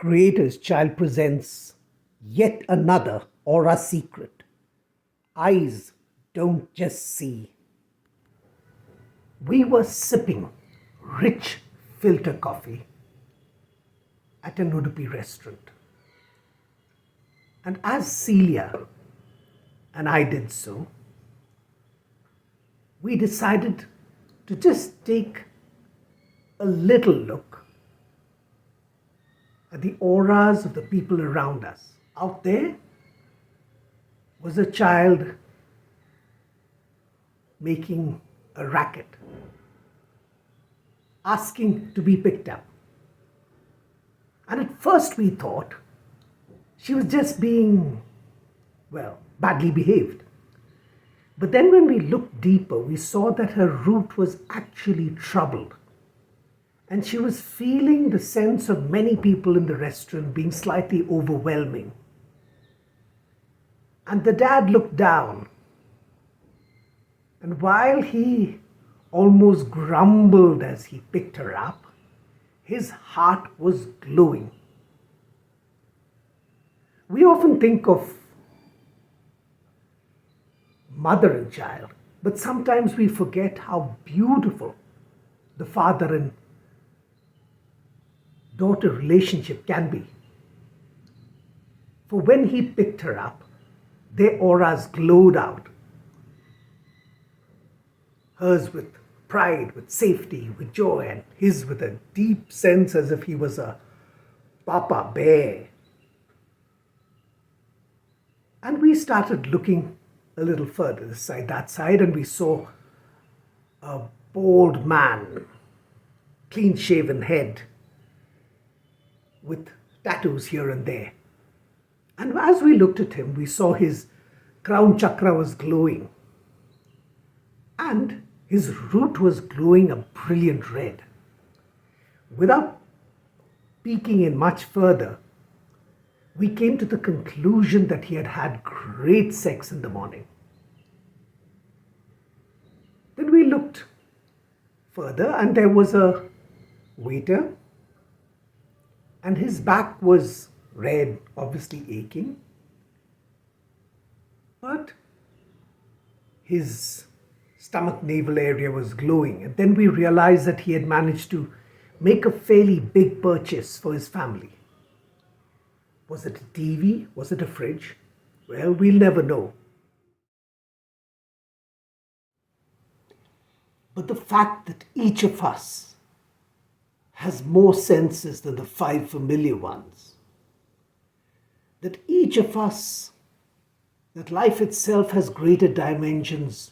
Creator's Child presents yet another aura secret. Eyes don't just see. We were sipping rich filter coffee at an Udupi restaurant. And as Celia and I did so, we decided to just take a little look at the auras of the people around us. Out there was a child making a racket, asking to be picked up. And at first we thought she was just being, badly behaved. But then when we looked deeper, we saw that her root was actually troubled. And she was feeling the sense of many people in the restaurant being slightly overwhelming. And the dad looked down. And while he almost grumbled as he picked her up, his heart was glowing. We often think of mother and child, but sometimes we forget how beautiful the father and daughter relationship can be. For when he picked her up, their auras glowed out. Hers with pride, with safety, with joy, and his with a deep sense as if he was a papa bear. And we started looking a little further, this side, that side, and we saw a bald man, clean-shaven head, with tattoos here and there. And as we looked at him, we saw his crown chakra was glowing. And his root was glowing a brilliant red. Without peeking in much further, we came to the conclusion that he had had great sex in the morning. Then we looked further, and there was a waiter, and his back was red, obviously aching, but his stomach navel area was glowing. And then we realized that he had managed to make a fairly big purchase for his family. Was it a TV? Was it a fridge? Well, we'll never know. But the fact that each of us has more senses than the 5 familiar ones, that each of us, that life itself has greater dimensions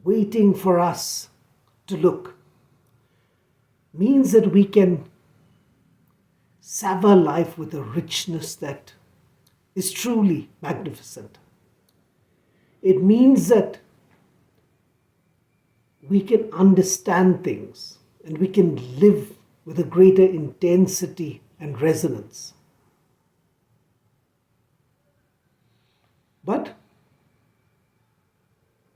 waiting for us to look, means that we can savor life with a richness that is truly magnificent. It means that we can understand things and we can live with a greater intensity and resonance. But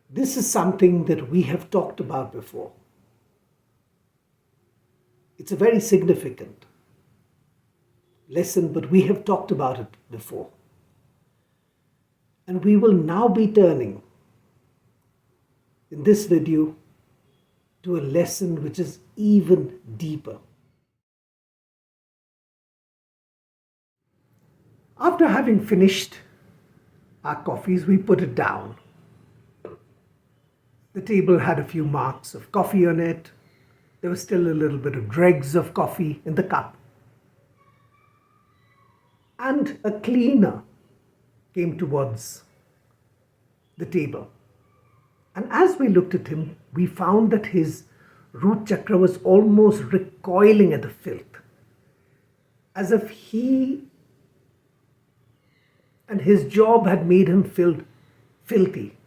this is something that we have talked about before. It's a very significant lesson, but we have talked about it before. And we will now be turning in this video to a lesson which is even deeper. After having finished our coffees, we put it down. The table had a few marks of coffee on it. There was still a little bit of dregs of coffee in the cup. And a cleaner came towards the table. And as we looked at him, we found that his root chakra was almost recoiling at the filth, as if he and his job had made him feel filthy.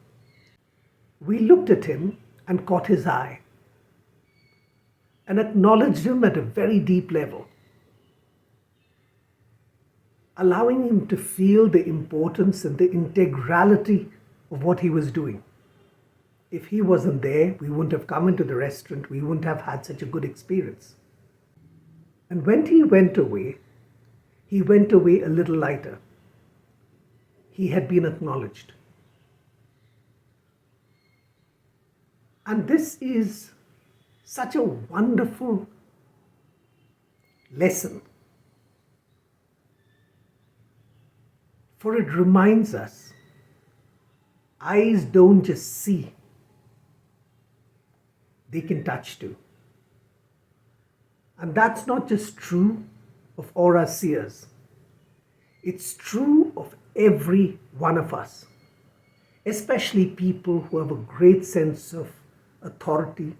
We looked at him and caught his eye and acknowledged him at a very deep level, allowing him to feel the importance and the integrality of what he was doing. If he wasn't there, we wouldn't have come into the restaurant, we wouldn't have had such a good experience. And when he went away, he went away a little lighter. He had been acknowledged. And this is such a wonderful lesson, for it reminds us eyes don't just see, they can touch too. And that's not just true of aura seers, it's true of every one of us, especially people who have a great sense of authority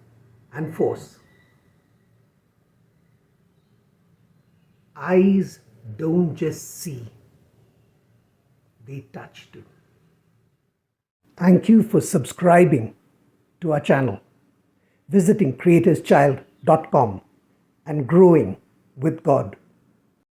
and force. Eyes don't just see, they touch too. Thank you for subscribing to our channel, visiting creatorschild.com, and growing with God.